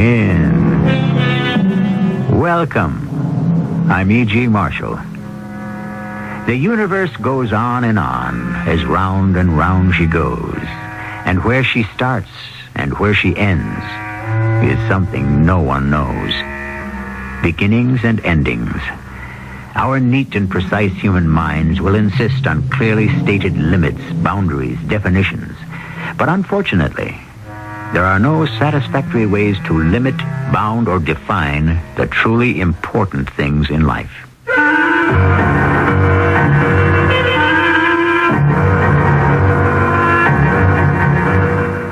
in. Welcome. I'm E.G. Marshall. The universe goes on and on, as round and round she goes. And where she starts and where she ends is something no one knows. Beginnings and endings. Our neat and precise human minds will insist on clearly stated limits, boundaries, definitions. But unfortunately, there are no satisfactory ways to limit, bound, or define the truly important things in life.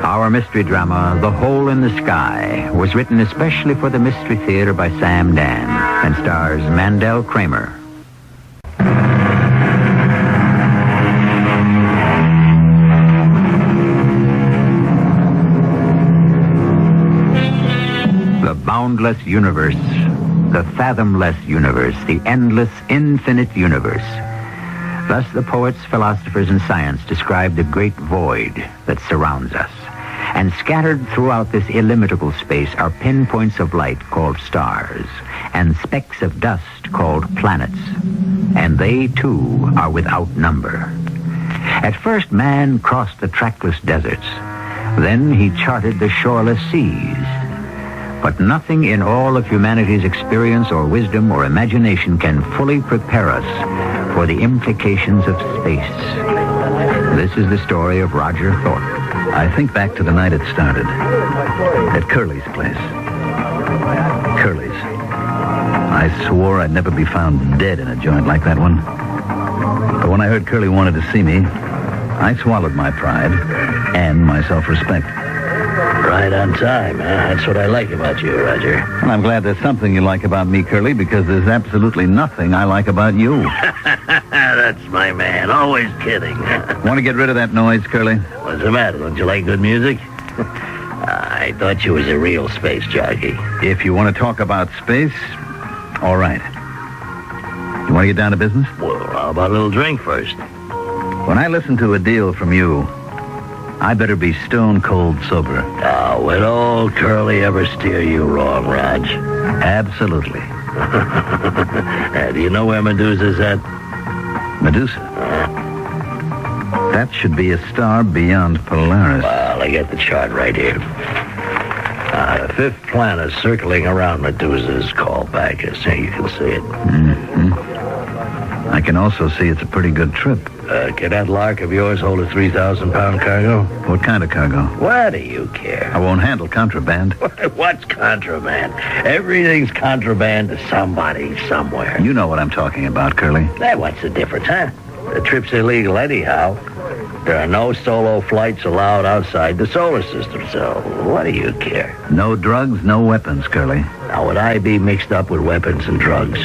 Our mystery drama, The Hole in the Sky, was written especially for the Mystery Theater by Sam Dan and stars Mandel Kramer. The boundless universe, the fathomless universe, the endless, infinite universe. Thus the poets, philosophers, and science describe the great void that surrounds us. And scattered throughout this illimitable space are pinpoints of light called stars, and specks of dust called planets. And they, too, are without number. At first, man crossed the trackless deserts. Then he charted the shoreless seas. But nothing in all of humanity's experience or wisdom or imagination can fully prepare us for the implications of space. This is the story of Roger Thorpe. I think back to the night it started. At Curly's place. Curly's. I swore I'd never be found dead in a joint like that one. But when I heard Curly wanted to see me, I swallowed my pride and my self-respect. Right on time, huh? That's what I like about you, Roger. And I'm glad there's something you like about me, Curly, because there's absolutely nothing I like about you. That's my man. Always kidding. Want to get rid of that noise, Curly? What's the matter? Don't you like good music? I thought you was a real space jockey. If you want to talk about space, all right. You want to get down to business? Well, how about a little drink first? When I listen to a deal from you, I better be stone cold sober. Oh, would old Curly ever steer you wrong, Raj? Absolutely. Do you know where Medusa's at? Medusa? That should be a star beyond Polaris. Well, I got the chart right here. The fifth planet circling around Medusa is called Bacchus. Here, you can see it. Mm-hmm. I can also see it's a pretty good trip. Can that lark of yours hold a 3,000-pound cargo? What kind of cargo? What do you care? I won't handle contraband. What's contraband? Everything's contraband to somebody somewhere. You know what I'm talking about, Curly. Hey, what's the difference, huh? The trip's illegal anyhow. There are no solo flights allowed outside the solar system, so what do you care? No drugs, no weapons, Curly. Now, would I be mixed up with weapons and drugs?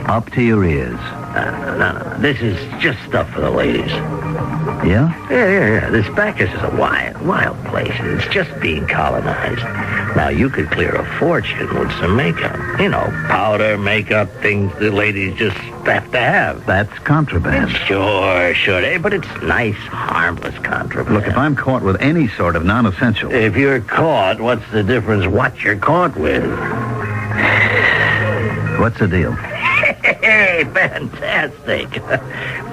Up to your ears. No. This is just stuff for the ladies. Yeah? Yeah. This Bacchus is a wild place. It's just being colonized. Now, you could clear a fortune with some makeup. You know, powder, makeup, things the ladies just have to have. That's contraband. Sure. But it's nice, harmless contraband. Look, if I'm caught with any sort of non-essential... If you're caught, what's the difference what you're caught with? What's the deal? Hey, fantastic.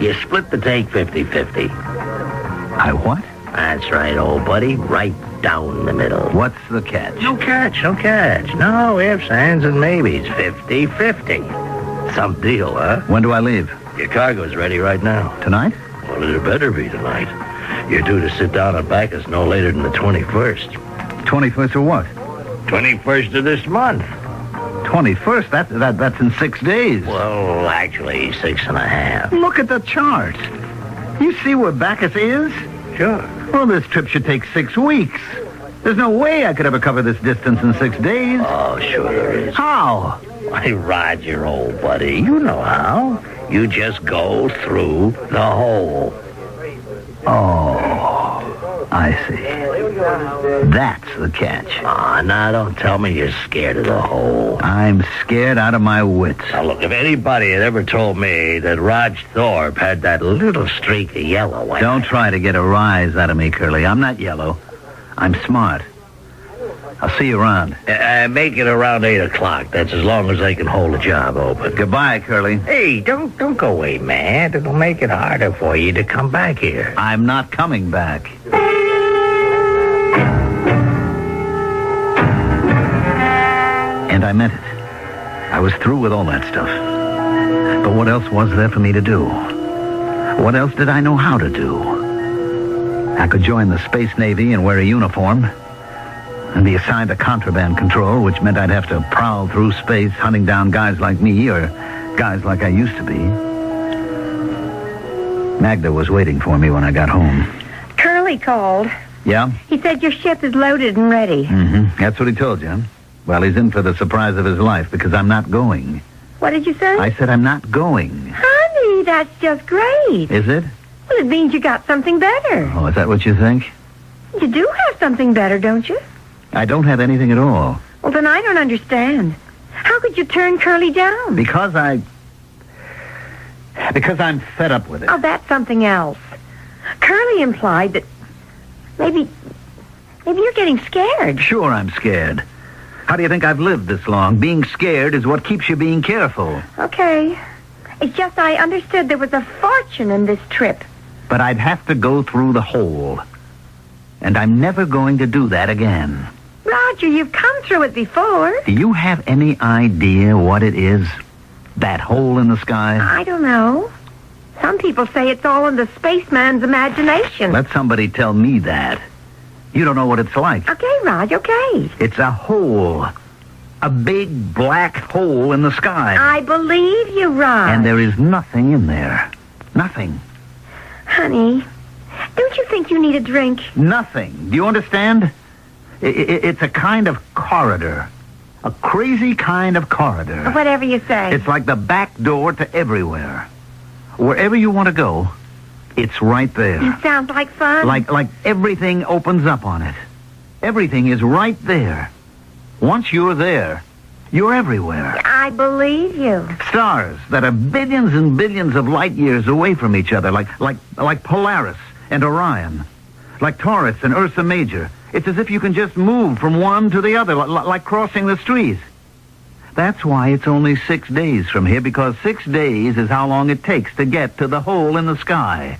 You split the take 50-50. I what? That's right, old buddy. Right down the middle. What's the catch? No catch. No ifs, ands, and maybes. 50-50. Some deal, huh? When do I leave? Your cargo's ready right now. Tonight? Well, it better be tonight. You're due to sit down at Bacchus no later than the 21st. 21st of what? 21st of this month. 21st? That's in 6 days. Well, actually, 6.5. Look at the chart. You see where Bacchus is? Sure. Well, this trip should take 6 weeks. There's no way I could ever cover this distance in 6 days. Oh, sure there is. How? Why, Roger, old buddy, you know how. You just go through the hole. Oh, I see. That's the catch. Now don't tell me you're scared of the hole. I'm scared out of my wits. Now, look, if anybody had ever told me that Raj Thorpe had that little streak of yellow... Don't try to get a rise out of me, Curly. I'm not yellow. I'm smart. I'll see you around. Make it around 8 o'clock. That's as long as they can hold the job open. Goodbye, Curly. Hey, don't go away, man. It'll make it harder for you to come back here. I'm not coming back. And I meant it. I was through with all that stuff. But what else was there for me to do? What else did I know how to do? I could join the Space Navy and wear a uniform and be assigned to contraband control, which meant I'd have to prowl through space hunting down guys like me or guys like I used to be. Magda was waiting for me when I got home. Curly called. Yeah? He said your ship is loaded and ready. Mm-hmm. That's what he told you, huh? Well, he's in for the surprise of his life because I'm not going. What did you say? I said I'm not going. Honey, that's just great. Is it? Well, it means you got something better. Oh, is that what you think? You do have something better, don't you? I don't have anything at all. Well, then I don't understand. How could you turn Curly down? Because I'm fed up with it. Oh, that's something else. Curly implied that maybe you're getting scared. Sure, I'm scared. How do you think I've lived this long? Being scared is what keeps you being careful. Okay. It's just I understood there was a fortune in this trip. But I'd have to go through the hole. And I'm never going to do that again. Roger, you've come through it before. Do you have any idea what it is? That hole in the sky? I don't know. Some people say it's all in the spaceman's imagination. Let somebody tell me that. You don't know what it's like. Okay, Raj, okay. It's a hole. A big black hole in the sky. I believe you, Raj. And there is nothing in there. Nothing. Honey, don't you think you need a drink? Nothing. Do you understand? It's a kind of corridor. A crazy kind of corridor. Whatever you say. It's like the back door to everywhere. Wherever you want to go, it's right there. It sounds like fun. Like everything opens up on it. Everything is right there. Once you're there, you're everywhere. I believe you. Stars that are billions and billions of light years away from each other, like Polaris and Orion, like Taurus and Ursa Major. It's as if you can just move from one to the other, like crossing the street. That's why it's only 6 days from here, because 6 days is how long it takes to get to the hole in the sky.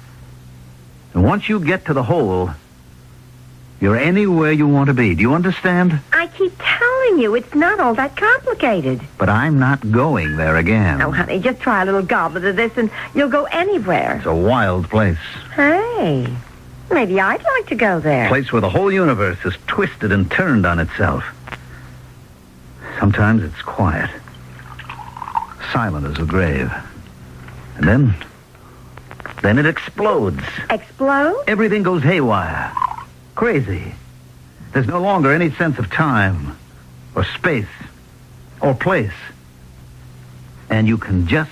And once you get to the hole, you're anywhere you want to be. Do you understand? I keep telling you, it's not all that complicated. But I'm not going there again. Oh, honey, just try a little goblet of this and you'll go anywhere. It's a wild place. Hey, maybe I'd like to go there. A place where the whole universe is twisted and turned on itself. Sometimes it's quiet. Silent as a grave. And then it explodes. Explode? Everything goes haywire. Crazy. There's no longer any sense of time or space or place. And you can just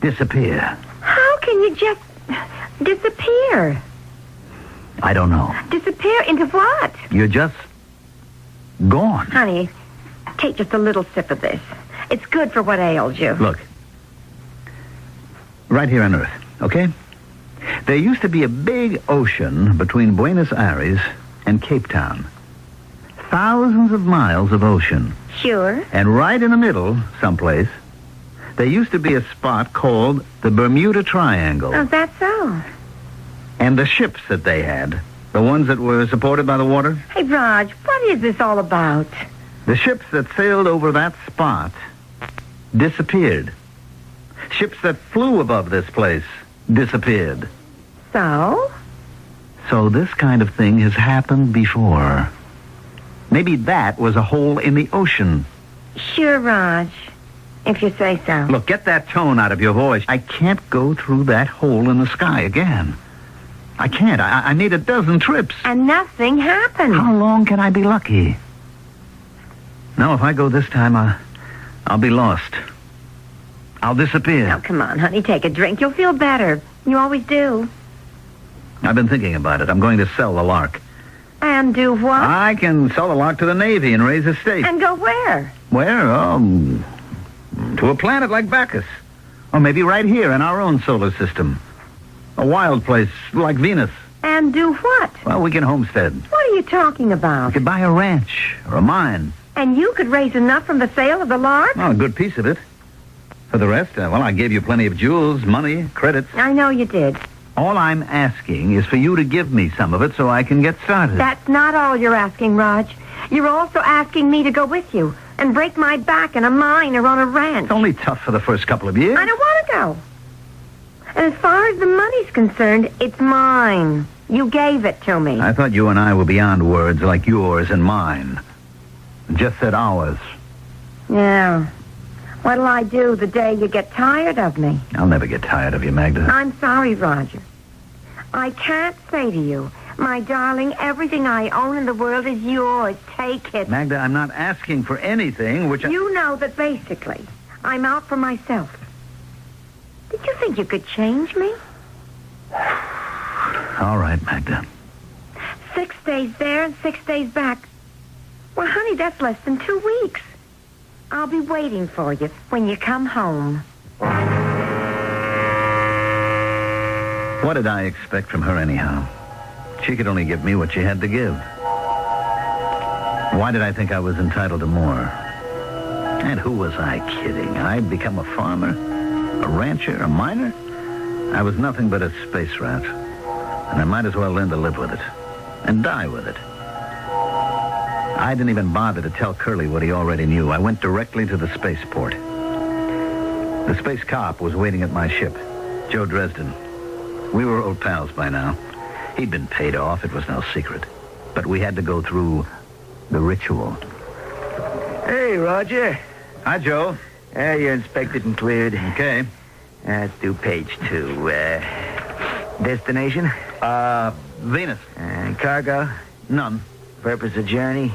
disappear. How can you just disappear? I don't know. Disappear into what? You're just gone. Honey, take just a little sip of this. It's good for what ails you. Look. Right here on Earth, okay? There used to be a big ocean between Buenos Aires and Cape Town. Thousands of miles of ocean. Sure. And right in the middle, someplace, there used to be a spot called the Bermuda Triangle. Oh, that's so. And the ships that they had, the ones that were supported by the water, Hey, Raj, what is this all about? the ships that sailed over that spot disappeared. Ships that flew above this place disappeared. So? So this kind of thing has happened before. Maybe that was a hole in the ocean. Sure, Raj. If you say so. Look, get that tone out of your voice. I can't go through that hole in the sky again. I can't. I need a dozen trips. And nothing happened. How long can I be lucky? No, if I go this time, I'll be lost. I'll disappear. Oh, come on, honey. Take a drink. You'll feel better. You always do. I've been thinking about it. I'm going to sell the Lark. And do what? I can sell the Lark to the Navy and raise a stake. And go where? Where? To a planet like Bacchus. Or maybe right here in our own solar system. A wild place like Venus. And do what? Well, we can homestead. What are you talking We about? could buy a ranch or a mine. And you could raise enough from the sale of the lark? Oh, a good piece of it. For the rest, well, I gave you plenty of jewels, money, credits. I know you did. All I'm asking is for you to give me some of it so I can get started. That's not all you're asking, Raj. You're also asking me to go with you and break my back in a mine or on a ranch. It's only tough for the first couple of years. I don't want to go. And as far as the money's concerned, it's mine. You gave it to me. I thought you and I were beyond words like yours and mine. Just said ours. Yeah. What'll I do the day you get tired of me? I'll never get tired of you, Magda. I'm sorry, Roger. I can't say to you, my darling, everything I own in the world is yours. Take it. Magda, I'm not asking for anything which You know that basically, I'm out for myself. Did you think you could change me? All right, Magda. 6 days there and 6 days back. Well, honey, that's less than 2 weeks. I'll be waiting for you when you come home. What did I expect from her anyhow? She could only give me what she had to give. Why did I think I was entitled to more? And who was I kidding? I'd become a farmer, a rancher, a miner? I was nothing but a space rat. And I might as well learn to live with it. And die with it. I didn't even bother to tell Curly what he already knew. I went directly to the spaceport. The space cop was waiting at my ship, Joe Dresden. We were old pals by now. He'd been paid off. It was no secret. But we had to go through the ritual. Hey, Roger. Hi, Joe. You're inspected and cleared. Okay. Let's do page 2. Destination? Venus. Cargo? None. Purpose of journey?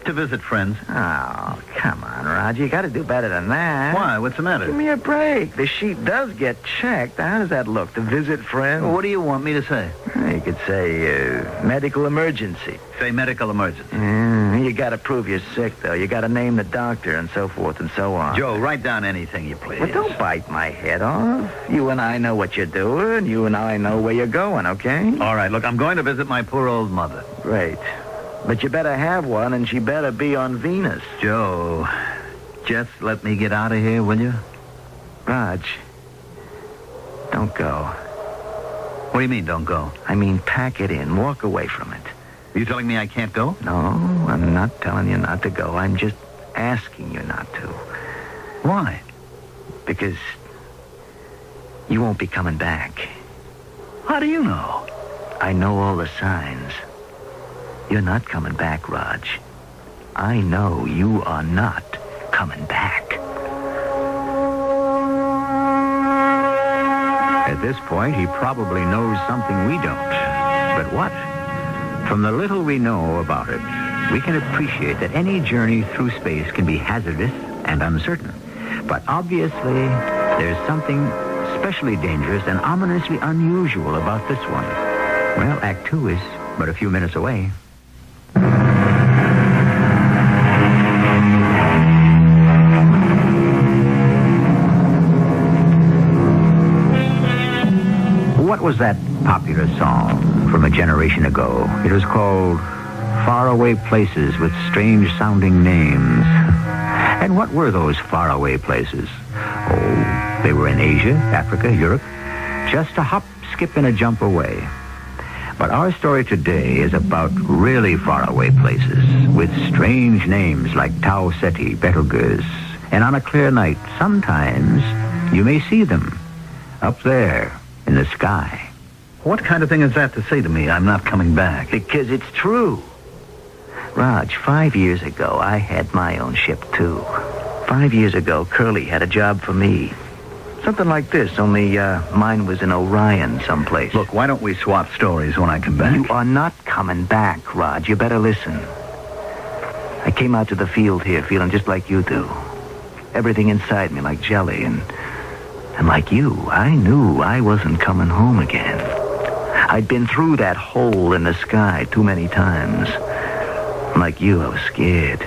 To visit friends. Oh, come on, Roger. You got to do better than that. Why? What's the matter? Give me a break. The sheet does get checked. How does that look? To visit friends? What do you want me to say? You could say medical emergency. Say medical emergency. You got to prove you're sick, though. You got to name the doctor and so forth and so on. Joe, write down anything you please. Well, don't bite my head off. You and I know what you're doing. You and I know where you're going, okay? All right, look, I'm going to visit my poor old mother. Great. But you better have one, and she better be on Venus. Joe, just let me get out of here, will you? Raj, don't go. What do you mean, don't go? I mean, pack it in. Walk away from it. Are you telling me I can't go? No, I'm not telling you not to go. I'm just asking you not to. Why? Because you won't be coming back. How do you know? I know all the signs. You're not coming back, Raj. I know you are not coming back. At this point, he probably knows something we don't. But what? From the little we know about it, we can appreciate that any journey through space can be hazardous and uncertain. But obviously, there's something especially dangerous and ominously unusual about this one. Well, Act 2 is but a few minutes away. What was that popular song from a generation ago? It was called Faraway Places with Strange-Sounding Names. And what were those faraway places? Oh, they were in Asia, Africa, Europe, just a hop, skip, and a jump away. But our story today is about really faraway places with strange names like Tau Ceti, Betelgeuse. And on a clear night, sometimes you may see them up there in the sky. What kind of thing is that to say to me? I'm not coming back. Because it's true. Raj, 5 years ago, I had my own ship, too. 5 years ago, Curly had a job for me. Something like this, only mine was in Orion someplace. Look, why don't we swap stories when I come back? You are not coming back, Raj. You better listen. I came out to the field here feeling just like you do. Everything inside me like jelly, and like you, I knew I wasn't coming home again. I'd been through that hole in the sky too many times. Like you, I was scared.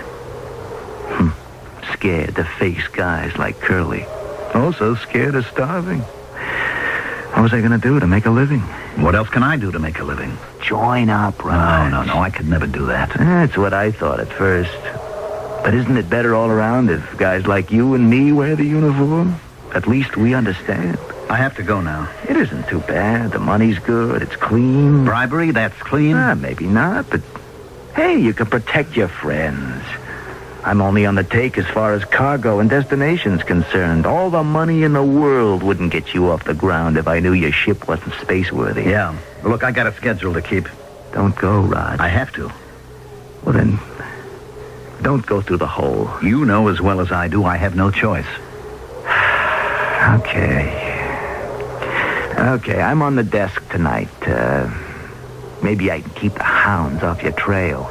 Scared to face guys like Curly. Also scared of starving. What was I going to do to make a living? What else can I do to make a living? Join up, Raj. No. I could never do that. That's what I thought at first. But isn't it better all around if guys like you and me wear the uniform? At least we understand. I have to go now. It isn't too bad. The money's good. It's clean. Bribery, that's clean? Maybe not, but hey, you can protect your friends. I'm only on the take as far as cargo and destination's concerned. All the money in the world wouldn't get you off the ground if I knew your ship wasn't space-worthy. Yeah. Look, I got a schedule to keep. Don't go, Raj. I have to. Well, then, don't go through the hole. You know as well as I do I have no choice. Okay, I'm on the desk tonight. Maybe I can keep the hounds off your trail.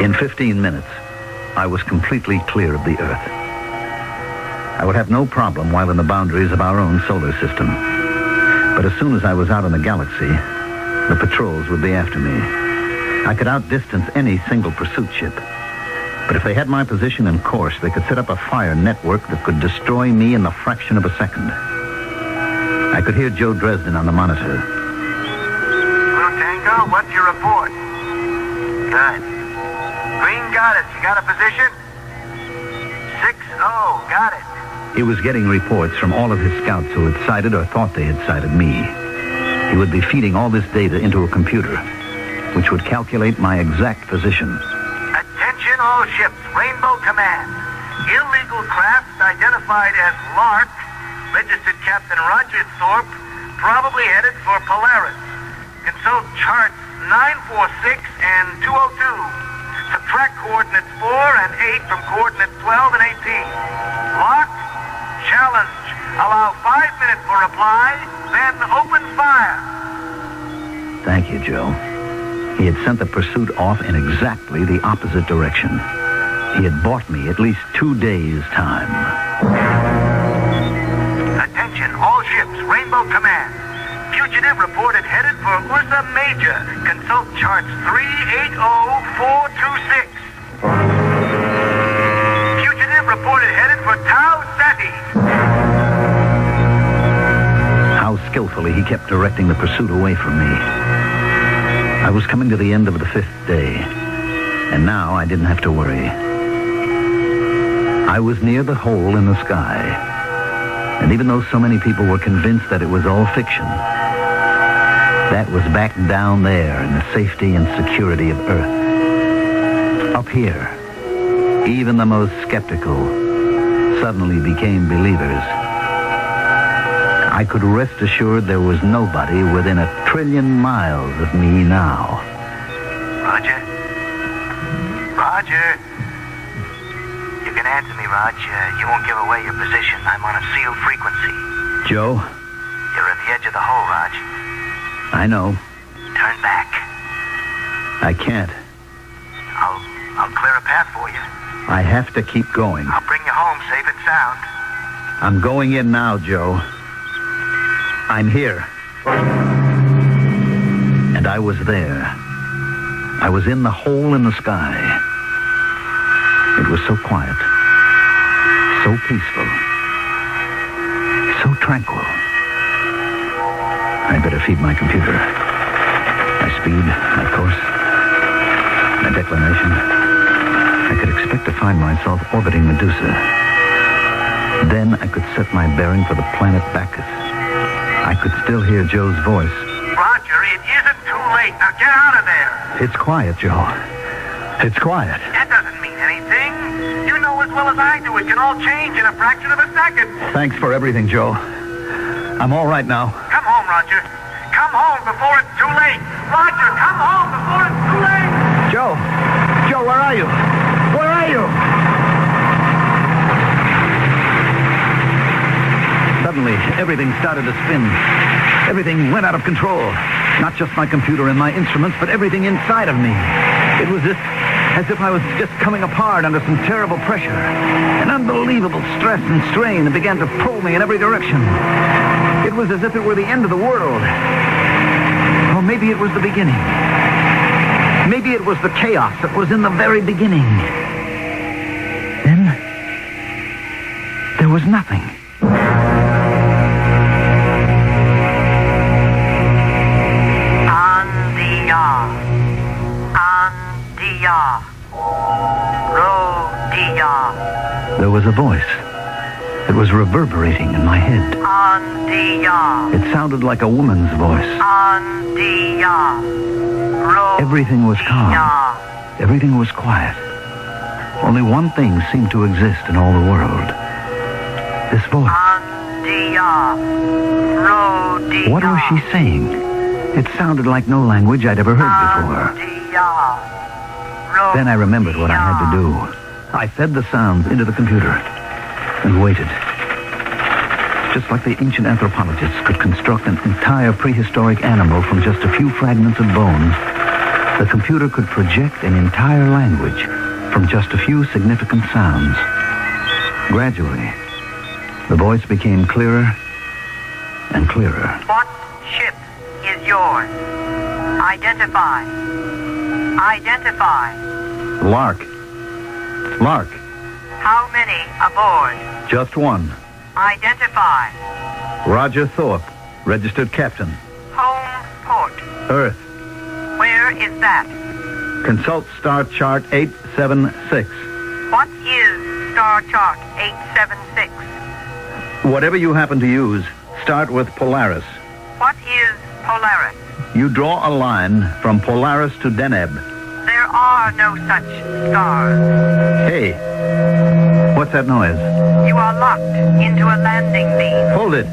In 15 minutes, I was completely clear of the Earth. I would have no problem while in the boundaries of our own solar system. But as soon as I was out in the galaxy, the patrols would be after me. I could outdistance any single pursuit ship. But if they had my position and course, they could set up a fire network that could destroy me in the fraction of a second. I could hear Joe Dresden on the monitor. Blue Tango, what's your report? Good. Green got it. You got a position? 6-0, got it. He was getting reports from all of his scouts who had sighted or thought they had sighted me. He would be feeding all this data into a computer, which would calculate my exact position. Attention all ships, Rainbow Command. Illegal craft identified as Lark, registered Captain Roger Thorpe, probably headed for Polaris. Consult charts 946 and 202. Subtract coordinates 4 and 8 from coordinates 12 and 18. Lock, challenge. Allow 5 minutes for reply, then open fire. Thank you, Joe. He had sent the pursuit off in exactly the opposite direction. He had bought me at least 2 days' time. Attention, all ships, Rainbow Command. Fugitive reported headed for Ursa Major. Consult charts 380426. Fugitive reported headed for Tau Ceti. How skillfully he kept directing the pursuit away from me. I was coming to the end of the 5th day, and now I didn't have to worry. I was near the hole in the sky, and even though so many people were convinced that it was all fiction, that was back down there in the safety and security of Earth. Up here, even the most skeptical suddenly became believers. I could rest assured there was nobody within 1 trillion miles of me now. Roger? Roger? You can answer me, Raj. You won't give away your position. I'm on a sealed frequency. Joe? You're at the edge of the hole, Raj. I know. Turn back. I can't. I'll clear a path for you. I have to keep going. I'll bring you home safe and sound. I'm going in now, Joe. I'm here. And I was there. I was in the hole in the sky. It was so quiet. So peaceful. So tranquil. I better feed my computer. My speed, my course, my declination. I could expect to find myself orbiting Medusa. Then I could set my bearing for the planet Bacchus. I could still hear Joe's voice. Roger, it isn't too late. Now get out of there. It's quiet, Joe. It's quiet. That doesn't mean anything. You know as well as I do it can all change in a fraction of a second. Thanks for everything, Joe. I'm all right now. Come home, Roger. Come home before it's too late. Roger, come home before it's too late. Joe! Joe, where are you? Where are you? Suddenly, everything started to spin. Everything went out of control. Not just my computer and my instruments, but everything inside of me. It was as if I was just coming apart under some terrible pressure. An unbelievable stress and strain that began to pull me in every direction. It was as if it were the end of the world. Or maybe it was the beginning. Maybe it was the chaos that was in the very beginning. Then, there was nothing. there was a voice. It was reverberating in my head. Andia. It sounded like a woman's voice. Andia. Everything was calm. Everything was quiet. Only one thing seemed to exist in all the world. This voice. Andia. Rodia. What was she saying? It sounded like no language I'd ever heard before. Then I remembered what I had to do. I fed the sounds into the computer and waited. Just like the ancient anthropologists could construct an entire prehistoric animal from just a few fragments of bones, the computer could project an entire language from just a few significant sounds. Gradually, the voice became clearer and clearer. What ship is yours? Identify. Identify. Lark. Lark. How many aboard? Just one. Identify. Roger Thorpe, registered captain. Home port. Earth. Where is that? Consult Star Chart 876. What is Star Chart 876? Whatever you happen to use, start with Polaris. What is Polaris? You draw a line from Polaris to Deneb. There are no such stars. Hey, what's that noise? You are locked into a landing beam. Hold it.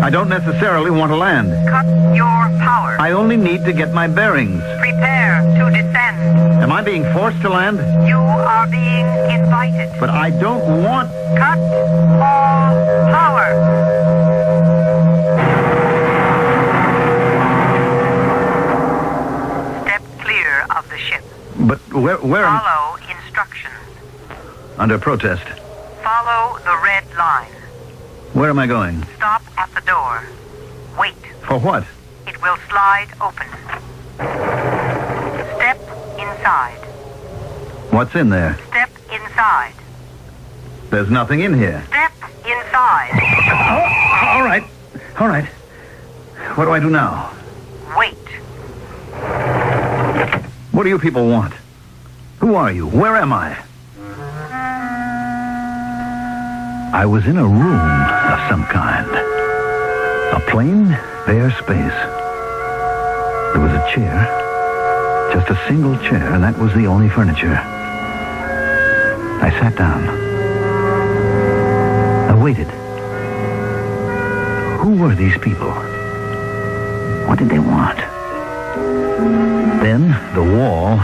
I don't necessarily want to land. Cut your power. I only need to get my bearings. Prepare to descend. Am I being forced to land? You are being invited. But I don't want... Cut all power. Step clear of the ship. But where am... Follow instructions. Under protest. Follow the red line. Where am I going? Stop at the door. Wait. For what? It will slide open. Step inside. What's in there? Step inside. There's nothing in here. Step inside. Oh, all right. All right. What do I do now? Wait. What do you people want? Who are you? Where am I? I was in a room of some kind. A plain, bare space. There was a chair. Just a single chair, and that was the only furniture. I sat down. I waited. Who were these people? What did they want? Then the wall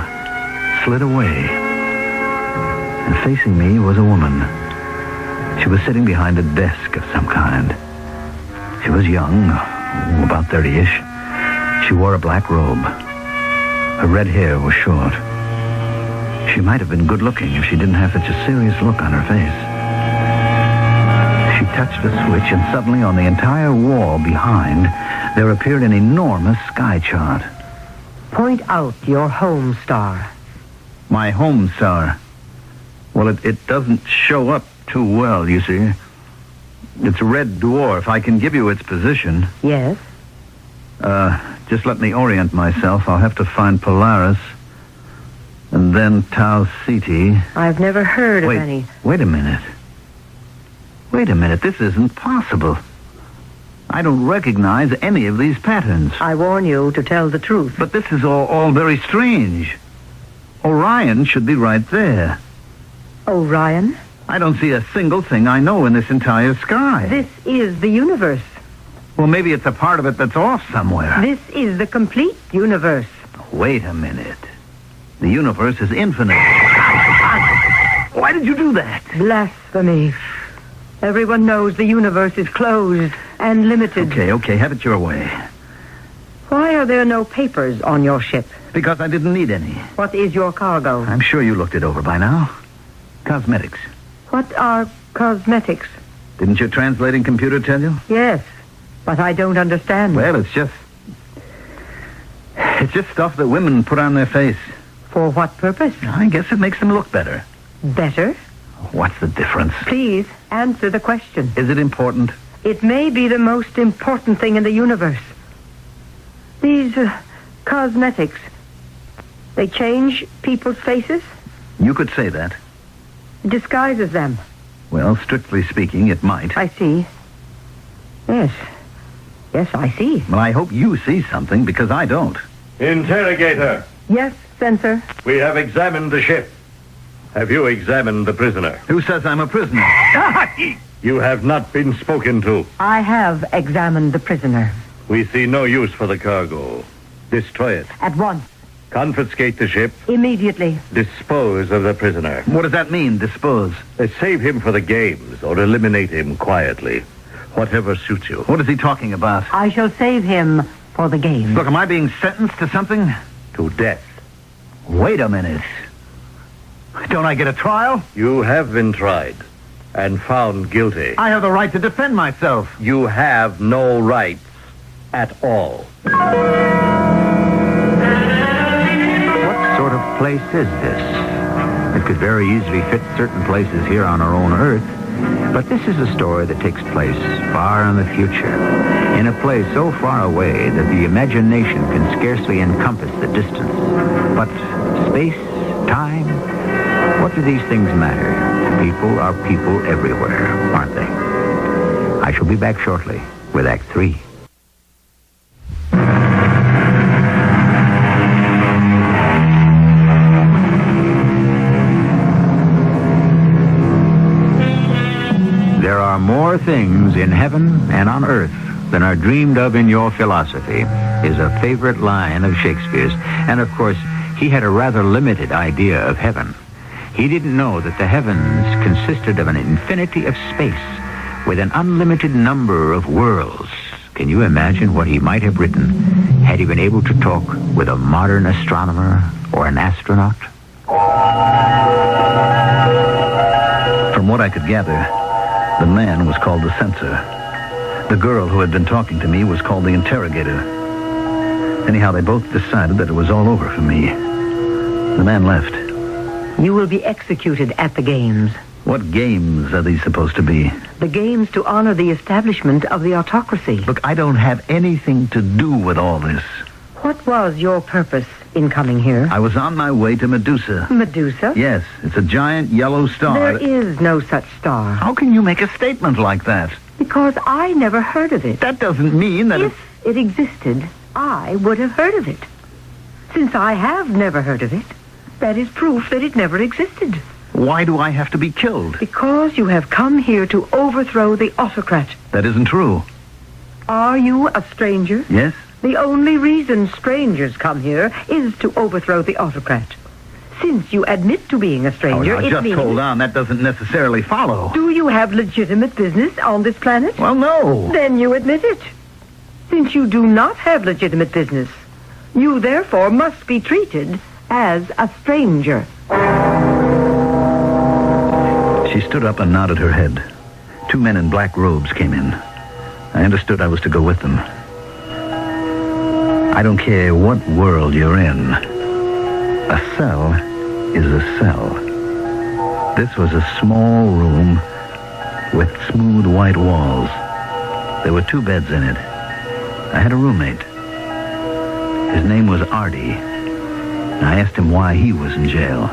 slid away. And facing me was a woman. She was sitting behind a desk of some kind. She was young, about 30-ish. She wore a black robe. Her red hair was short. She might have been good-looking if she didn't have such a serious look on her face. She touched a switch, and suddenly on the entire wall behind, there appeared an enormous sky chart. Point out your home star. My home star. Well, it doesn't show up too well, you see. It's a red dwarf. I can give you its position. Yes? Just let me orient myself. I'll have to find Polaris. And then Tau Ceti. I've never heard of any. Wait a minute. Wait a minute. This isn't possible. I don't recognize any of these patterns. I warn you to tell the truth. But this is all very strange. Orion should be right there. Orion? I don't see a single thing I know in this entire sky. This is the universe. Well, maybe it's a part of it that's off somewhere. This is the complete universe. Wait a minute. The universe is infinite. Why did you do that? Blasphemy. Everyone knows the universe is closed and limited. Okay, have it your way. Why are there no papers on your ship? Because I didn't need any. What is your cargo? I'm sure you looked it over by now. Cosmetics. What are cosmetics? Didn't your translating computer tell you? Yes, but I don't understand. Well, it's just stuff that women put on their face. For what purpose? I guess it makes them look better. Better? What's the difference? Please, answer the question. Is it important? It may be the most important thing in the universe. These cosmetics, they change people's faces? You could say that. Disguises them. Well, strictly speaking, it might. I see. Yes. Yes, I see. Well, I hope you see something, because I don't. Interrogator, Yes, censor. we have examined the ship. Have you examined the prisoner? Who says I'm a prisoner? You have not been spoken to. I have examined the prisoner. We see no use for the cargo. Destroy it. At once. Confiscate the ship. Immediately. Dispose of the prisoner. What does that mean, dispose? Save him for the games or eliminate him quietly. Whatever suits you. What is he talking about? I shall save him for the game. Look, am I being sentenced to something? To death. Wait a minute. Don't I get a trial? You have been tried and found guilty. I have the right to defend myself. You have no rights at all. What sort of place is this? It could very easily fit certain places here on our own Earth, but this is a story that takes place far in the future, in a place so far away that the imagination can scarcely encompass the distance. But space, time, what do these things matter? People are people everywhere, aren't they? I shall be back shortly with Act 3. There are more things in heaven and on earth than are dreamed of in your philosophy is a favorite line of Shakespeare's. And of course, he had a rather limited idea of heaven. He didn't know that the heavens consisted of an infinity of space with an unlimited number of worlds. Can you imagine what he might have written had he been able to talk with a modern astronomer or an astronaut? From what I could gather, the man was called the censor. The girl who had been talking to me was called the interrogator. Anyhow, they both decided that it was all over for me. The man left. You will be executed at the games. What games are these supposed to be? The games to honor the establishment of the autocracy. Look, I don't have anything to do with all this. What was your purpose in coming here? I was on my way to Medusa. Medusa? Yes, it's a giant yellow star. There is no such star. How can you make a statement like that? Because I never heard of it. That doesn't mean that... If it existed, I would have heard of it. Since I have never heard of it, that is proof that it never existed. Why do I have to be killed? Because you have come here to overthrow the autocrat. That isn't true. Are you a stranger? Yes? The only reason strangers come here is to overthrow the autocrat. Since you admit to being a stranger, now, it just means... hold on. That doesn't necessarily follow. Do you have legitimate business on this planet? Well, no. Then you admit it. Since you do not have legitimate business, you therefore must be treated as a stranger. She stood up and nodded her head. Two men in black robes came in. I understood I was to go with them. I don't care what world you're in. A cell is a cell. This was a small room with smooth white walls. There were 2 beds in it. I had a roommate. His name was Artie. I asked him why he was in jail.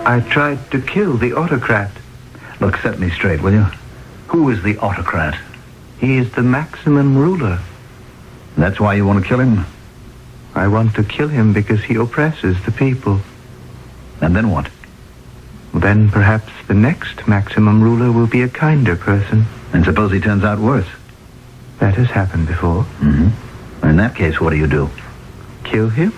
I tried to kill the autocrat. Look, set me straight, will you? Who is the autocrat? He is the maximum ruler. That's why you want to kill him? I want to kill him because he oppresses the people. And then what? Then perhaps the next maximum ruler will be a kinder person. And suppose he turns out worse? That has happened before. Mm-hmm. In that case, what do you do? Kill him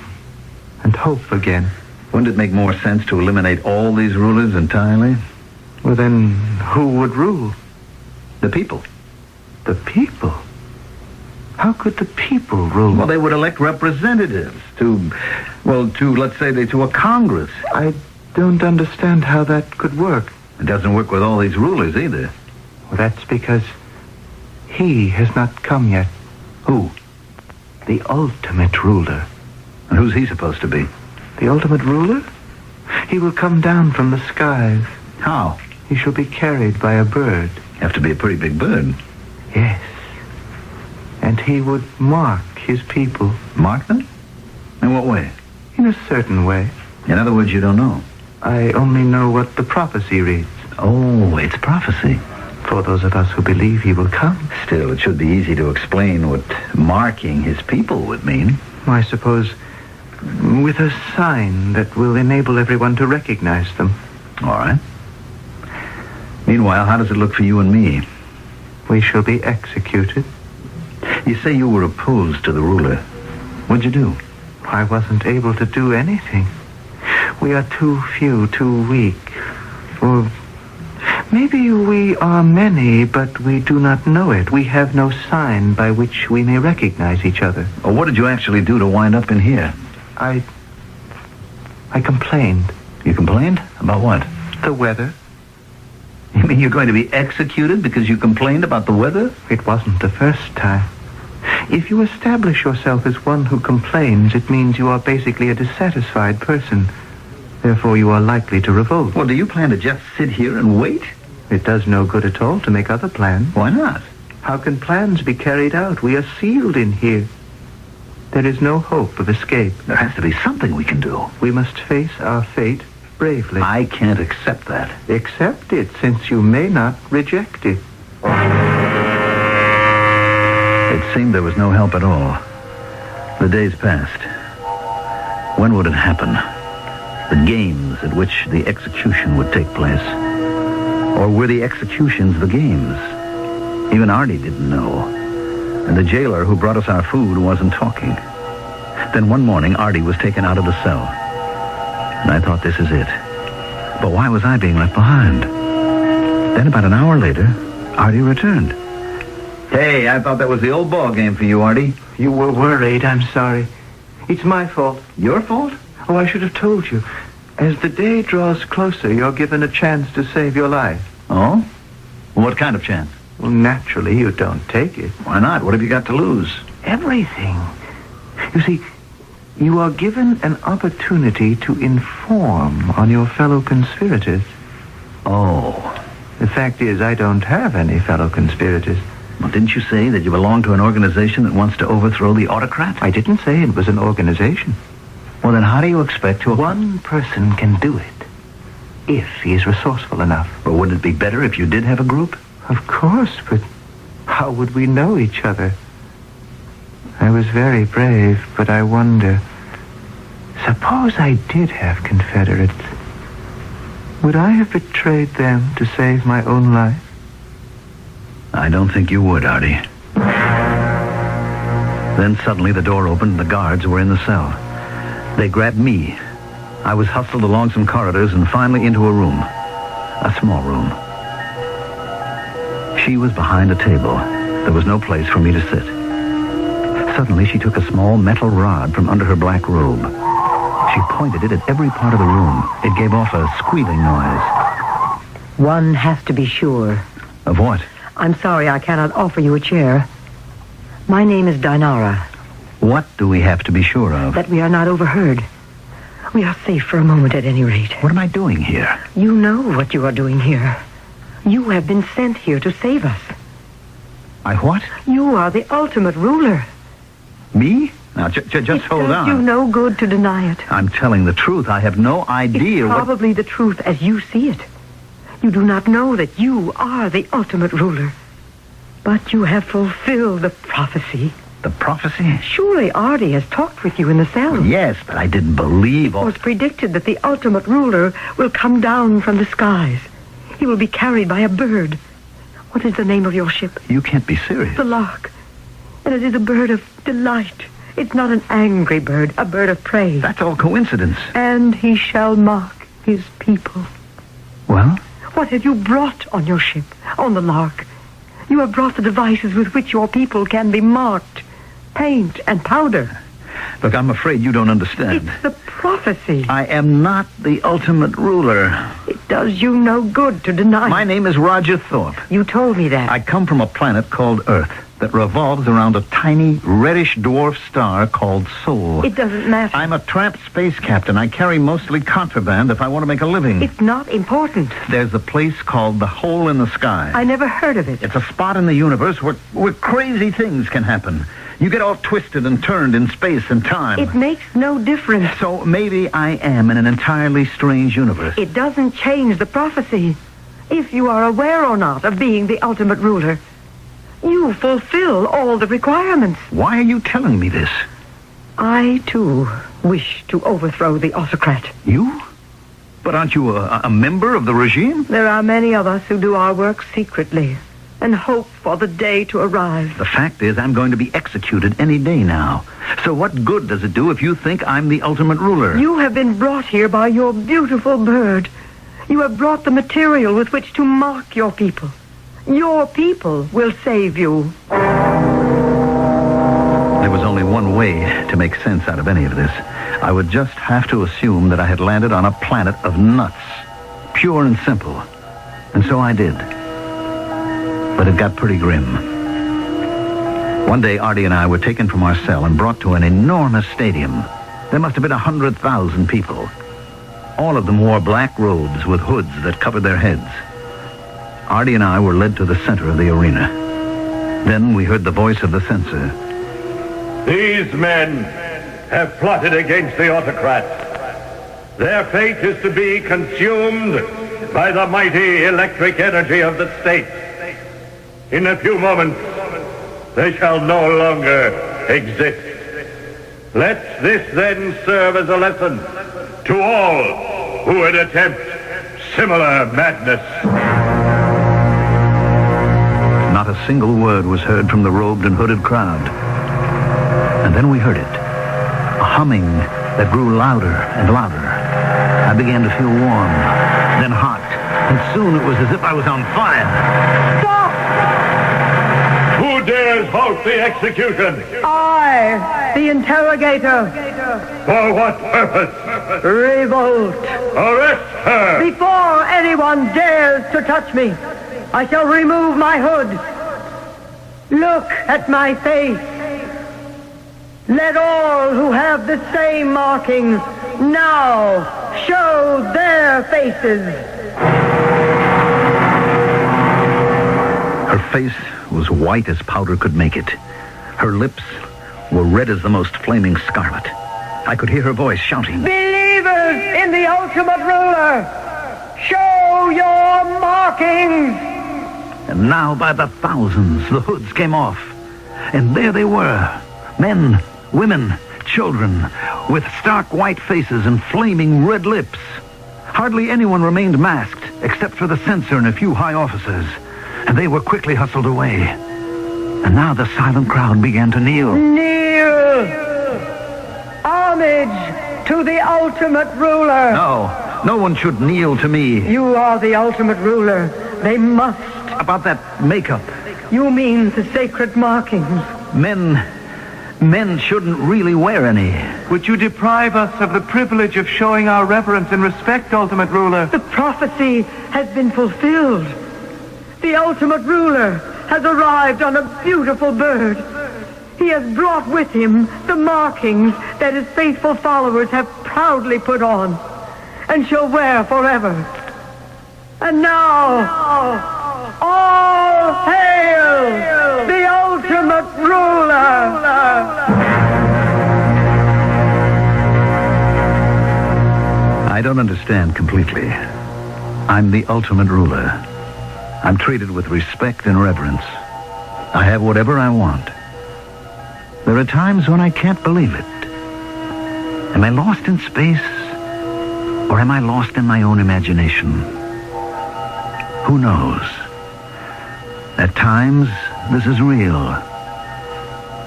and hope again. Wouldn't it make more sense to eliminate all these rulers entirely? Well, then who would rule? The people. The people? How could the people rule? Well, they would elect representatives to, let's say, to a Congress. I don't understand how that could work. It doesn't work with all these rulers either. Well, that's because he has not come yet. Who? The ultimate ruler. And who's he supposed to be? The ultimate ruler? He will come down from the skies. How? He shall be carried by a bird. Have to be a pretty big bird. Yes. And he would mark his people. Mark them? In what way? In a certain way. In other words, you don't know. I only know what the prophecy reads. Oh, it's prophecy. For those of us who believe he will come. Still, it should be easy to explain what marking his people would mean. I suppose with a sign that will enable everyone to recognize them. All right. Meanwhile, how does it look for you and me? We shall be executed. You say you were opposed to the ruler. What'd you do? I wasn't able to do anything. We are too few, too weak. Or maybe we are many, but we do not know it. We have no sign by which we may recognize each other. Or what did you actually do to wind up in here? I complained. You complained? About what? The weather. You mean you're going to be executed because you complained about the weather? It wasn't the first time. If you establish yourself as one who complains, it means you are basically a dissatisfied person. Therefore, you are likely to revolt. Well, do you plan to just sit here and wait? It does no good at all to make other plans. Why not? How can plans be carried out? We are sealed in here. There is no hope of escape. There has to be something we can do. We must face our fate bravely. I can't accept that. Accept it, since you may not reject it. It seemed there was no help at all. The days passed. When would it happen? The games at which the execution would take place? Or were the executions the games? Even Artie didn't know. And the jailer who brought us our food wasn't talking. Then one morning, Artie was taken out of the cell. And I thought, this is it. But why was I being left behind? Then about an hour later, Artie returned. Hey, I thought that was the old ball game for you, Artie. You were worried. I'm sorry. It's my fault. Your fault? Oh, I should have told you. As the day draws closer, you're given a chance to save your life. Oh? What kind of chance? Well, naturally, you don't take it. Why not? What have you got to lose? Everything. You see, you are given an opportunity to inform on your fellow conspirators. Oh. The fact is, I don't have any fellow conspirators. Well, didn't you say that you belong to an organization that wants to overthrow the autocrat? I didn't say it was an organization. Well, then how do you expect to... One person can do it, if he is resourceful enough. But wouldn't it be better if you did have a group? Of course, but how would we know each other? I was very brave, but I wonder... Suppose I did have Confederates. Would I have betrayed them to save my own life? I don't think you would, Artie. Then suddenly the door opened and the guards were in the cell. They grabbed me. I was hustled along some corridors and finally into a room. A small room. She was behind a table. There was no place for me to sit. Suddenly she took a small metal rod from under her black robe. She pointed it at every part of the room. It gave off a squealing noise. One has to be sure. Of what? I'm sorry I cannot offer you a chair. My name is Dinara. What do we have to be sure of? That we are not overheard. We are safe for a moment at any rate. What am I doing here? You know what you are doing here. You have been sent here to save us. I what? You are the ultimate ruler. Me? Now, just hold on. It does you no good to deny it. I'm telling the truth. I have no idea It's probably the truth as you see it. You do not know that you are the ultimate ruler. But you have fulfilled the prophecy. The prophecy? Surely Artie has talked with you in the cell. Yes, but I didn't believe all... It was predicted that the ultimate ruler will come down from the skies. He will be carried by a bird. What is the name of your ship? You can't be serious. The Lark. And it is a bird of delight. It's not an angry bird, a bird of praise. That's all coincidence. And he shall mark his people. Well? What have you brought on your ship, on the Lark? You have brought the devices with which your people can be marked. Paint and powder. Look, I'm afraid you don't understand. It's the prophecy. I am not the ultimate ruler. It does you no good to deny. My name is Roger Thorpe. You told me that. I come from a planet called Earth that revolves around a tiny, reddish dwarf star called Sol. It doesn't matter. I'm a tramp space captain. I carry mostly contraband if I want to make a living. It's not important. There's a place called the Hole in the Sky. I never heard of it. It's a spot in the universe where crazy things can happen. You get all twisted and turned in space and time. It makes no difference. So maybe I am in an entirely strange universe. It doesn't change the prophecy. if you are aware or not of being the ultimate ruler. You fulfill all the requirements. Why are you telling me this? I, too, wish to overthrow the autocrat. You? But aren't you a member of the regime? There are many of us who do our work secretly and hope for the day to arrive. The fact is, I'm going to be executed any day now. So what good does it do if you think I'm the ultimate ruler? You have been brought here by your beautiful bird. You have brought the material with which to mock your people. Your people will save you. There was only one way to make sense out of any of this. I would just have to assume that I had landed on a planet of nuts. Pure and simple. And so I did. But it got pretty grim. One day, Artie and I were taken from our cell and brought to an enormous stadium. There must have been 100,000 people. All of them wore black robes with hoods that covered their heads. Artie and I were led to the center of the arena. Then we heard the voice of the censor. These men have plotted against the autocrat. Their fate is to be consumed by the mighty electric energy of the state. In a few moments, they shall no longer exist. Let this then serve as a lesson to all who would attempt similar madness. Not a single word was heard from the robed and hooded crowd. And then we heard it. A humming that grew louder and louder. I began to feel warm, then hot, and soon it was as if I was on fire. Stop! Who dares halt the execution? I, the interrogator. For what purpose? Revolt. Arrest her! Before anyone dares to touch me, I shall remove my hood. Look at my face. Let all who have the same markings now show their faces. Her face was white as powder could make it. Her lips were red as the most flaming scarlet. I could hear her voice shouting, Believers in the ultimate ruler, show your markings. And now by the thousands the hoods came off. And there they were, men, women, children, with stark white faces and flaming red lips. Hardly anyone remained masked, except for the censor and a few high officers. And they were quickly hustled away. And now the silent crowd began to kneel. Kneel! Homage to the ultimate ruler. No one should kneel to me. You are the ultimate ruler. They must. About that makeup. You mean the sacred markings. Men shouldn't really wear any. Would you deprive us of the privilege of showing our reverence and respect, ultimate ruler? The prophecy has been fulfilled. The ultimate ruler has arrived on a beautiful bird. He has brought with him the markings that his faithful followers have proudly put on and shall wear forever. And now, all hail the ultimate ruler! I don't understand completely. I'm the ultimate ruler. I'm treated with respect and reverence. I have whatever I want. There are times when I can't believe it. Am I lost in space? Or am I lost in my own imagination? Who knows? At times, this is real.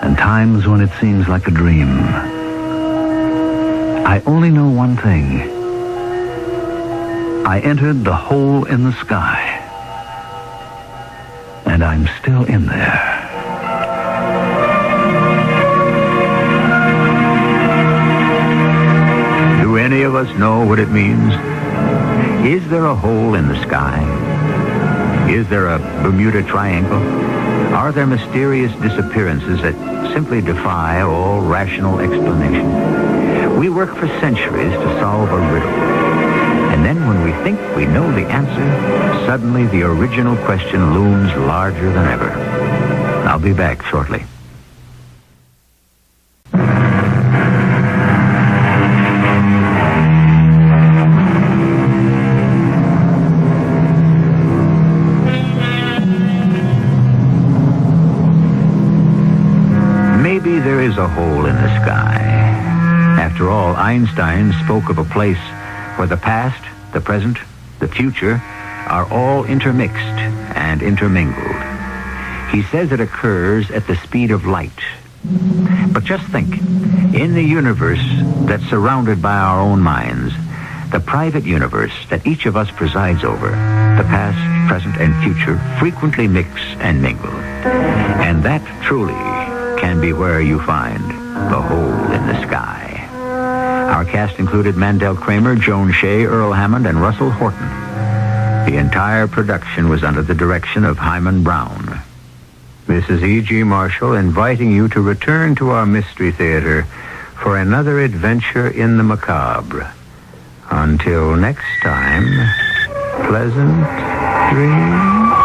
And times when it seems like a dream. I only know one thing. I entered the hole in the sky. And I'm still in there. Do any of us know what it means? Is there a hole in the sky? Is there a Bermuda Triangle? Are there mysterious disappearances that simply defy all rational explanation? We work for centuries to solve a riddle. And then when we think we know the answer, suddenly the original question looms larger than ever. I'll be back shortly. a hole in the sky. After all, Einstein spoke of a place where the past, the present, the future are all intermixed and intermingled. He says it occurs at the speed of light. But just think, in the universe that's surrounded by our own minds, the private universe that each of us presides over, the past, present, and future frequently mix and mingle. And that truly can be where you find the hole in the sky. Our cast included Mandel Kramer, Joan Shea, Earl Hammond, and Russell Horton. The entire production was under the direction of Hyman Brown. This is E.G. Marshall inviting you to return to our Mystery Theater for another adventure in the macabre. Until next time, pleasant dreams.